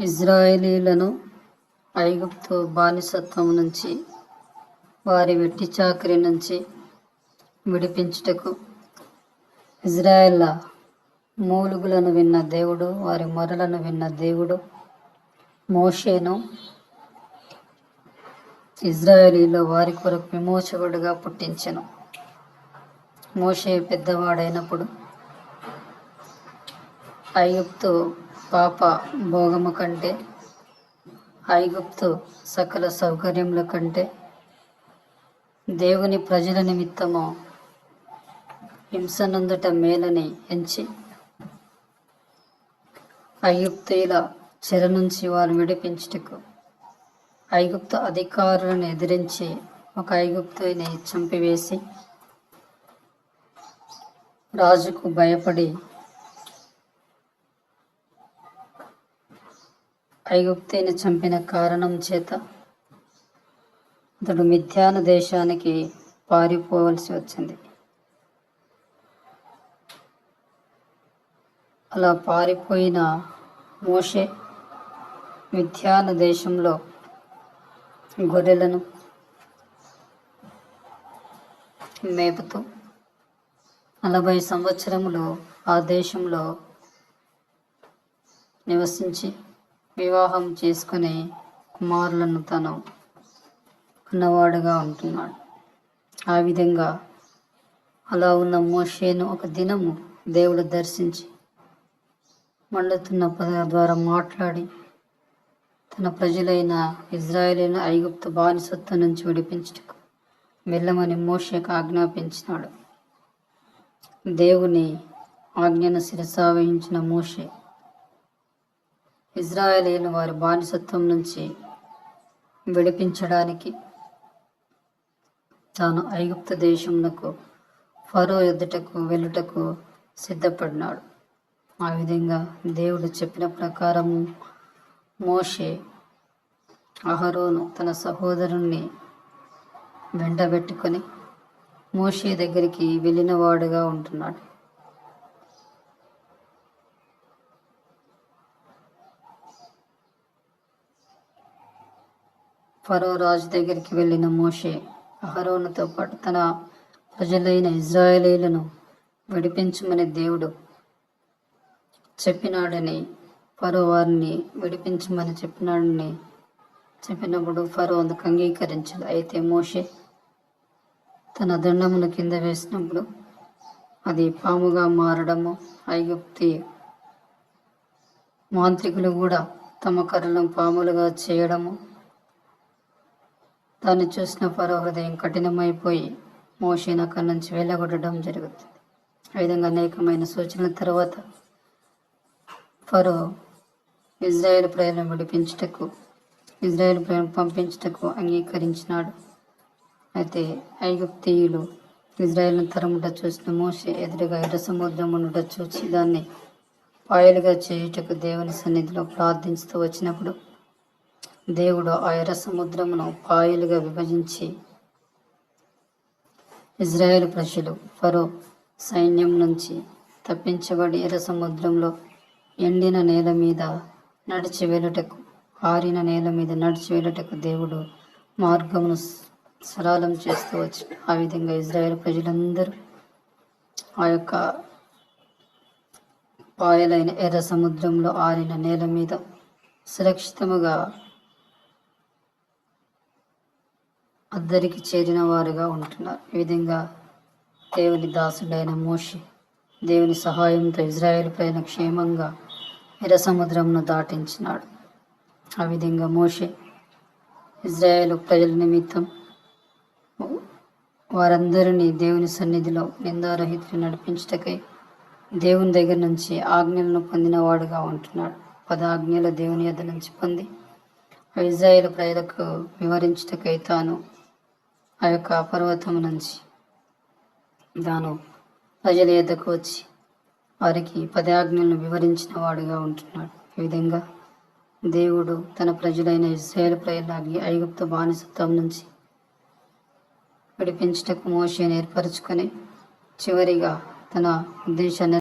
ఇజ్రాయేలీలను ఐగుప్తు బానిసత్వం నుంచి, వారి వెట్టి చాకిరి నుంచి విడిపించుటకు ఇజ్రాయేళ్ల మూలుగులను విన్న దేవుడు, వారి మొరలను విన్న దేవుడు మోషేను ఇజ్రాయేలీలో వారి కొరకు విమోచకుడుగా పుట్టించెను. మోషే పెద్దవాడైనప్పుడు ఐగుప్తు పాప భోగము కంటే, ఐగుప్తు సకల సౌకర్యముల కంటే దేవుని ప్రజల నిమిత్తము హింసనందుట మేలని ఎంచి, ఐగుప్తీయుల చెర నుంచి వారు విడిపించుటకు ఐగుప్తు అధికారులను ఎదిరించి ఒక ఐగుప్తుని చంపివేసి, రాజుకు భయపడి ఐగుప్తుని చంపిన కారణం చేత అతడు మిథ్యాను దేశానికి పారిపోవలసి వచ్చింది. అలా పారిపోయిన మోషే మిథ్యాను దేశంలో గొర్రెలను మేపుతూ 40 సంవత్సరములు ఆ దేశంలో నివసించి వివాహం చేసుకుని కుమారులను తను ఉన్నవాడుగా ఉంటున్నాడు. ఆ విధంగా అలా ఉన్న మోషేను ఒక దినము దేవుడు దర్శించి మండుతున్న పదల ద్వారా మాట్లాడి తన ప్రజలైన ఇజ్రాయేలీలను ఐగుప్తు బానిసత్వం నుంచి విడిపించుటకు వెళ్ళమని మోషేకు ఆజ్ఞాపించినాడు. దేవుని ఆజ్ఞను శిరసావహించిన మోషే ఇజ్రాయేలీయులను వారి బానిసత్వం నుంచి విడిపించడానికి తాను ఐగుప్తు దేశమునకు ఫరో ఎదుటకు వెళ్ళుటకు సిద్ధపడినాడు. ఆ విధంగా దేవుడు చెప్పిన ప్రకారము మోషే అహరోను తన సహోదరుణ్ణి వెంటబెట్టుకొని మోషే దగ్గరికి వెళ్ళిన వాడుగా ఉంటున్నాడు. ఫరో రాజు దగ్గరికి వెళ్ళిన మోషే అహరోనుతో పాటు తన ప్రజలైన ఇజ్రాయేలీలను విడిపించమని దేవుడు చెప్పినాడని, ఫరో వారిని విడిపించమని చెప్పినప్పుడు ఫరో అందుకు అంగీకరించాడు. అయితే మోషే తన దండమును కింద వేసినప్పుడు అది పాముగా మారడము, ఐగుప్తి మాంత్రికులు కూడా తమ కర్రలను పాములుగా చేయడము, దాన్ని చూసిన ఫరో హృదయం కఠినమైపోయి మోషేను అక్కడి నుంచి వెళ్ళగొట్టడం జరుగుతుంది. ఆ విధంగా అనేకమైన సూచనల తర్వాత ఫరో ఇజ్రాయేల్ ప్రజలను విడిపించుటకు, ఇజ్రాయేల్ ప్రజలను పంపించుటకు అంగీకరించినాడు. అయితే ఐగుప్తీయులు ఇజ్రాయేల్ను తరముట చూసిన మోషే ఎదురుగా ఎర్ర సముద్రం ఉండుట చూసి దాన్ని పాయలుగా చేయుటకు దేవుని సన్నిధిలో ప్రార్థించుతూ వచ్చినప్పుడు దేవుడు ఆ ఎర్ర సముద్రమును పాయలుగా విభజించి ఇజ్రాయేల్ ప్రజలు ఫరో సైన్యం నుంచి తప్పించబడి ఎర్ర సముద్రంలో ఎండిన నేల మీద నడిచి వెళ్ళుటకు, ఆరిన నేల మీద నడిచి వెళ్ళుటకు దేవుడు మార్గమును సరళం చేస్తూ వచ్చి, ఆ విధంగా ఇజ్రాయేల్ ప్రజలందరూ ఆ యొక్క పాయలైన ఎర్ర సముద్రంలో ఆరిన నేల మీద సురక్షితముగా అద్దరికి చేరిన వారుగా ఉంటున్నారు. ఈ విధంగా దేవుని దాసుడైన మోషే దేవుని సహాయంతో ఇజ్రాయేల్ పైన క్షేమంగా ఎర్ర సముద్రంను దాటించినాడు. ఆ విధంగా మోషే ఇజ్రాయేల్ ప్రజల నిమిత్తం వారందరినీ దేవుని సన్నిధిలో నిందారహితులు నడిపించుటకై దేవుని దగ్గర నుంచి ఆజ్ఞలను పొందినవాడుగా ఉంటున్నాడు. 10 ఆజ్ఞలు దేవుని యొద్ద నుంచి పొంది ఇజ్రాయేల్ ప్రజలకు వివరించుటకై తాను ఆ యొక్క పర్వతం నుంచి తాను ప్రజల యొద్దకు వచ్చి వారికి 10 ఆజ్ఞలను వివరించిన వాడుగా ఉంటున్నాడు. ఈ విధంగా దేవుడు తన ప్రజలైన ఇశ్రాయేలు ప్రజలను ఐగుప్తు బానిసత్వం నుంచి విడిపించుటకు మోషేను ఏర్పరచుకొని చివరిగా తన ఉద్దేశాన్ని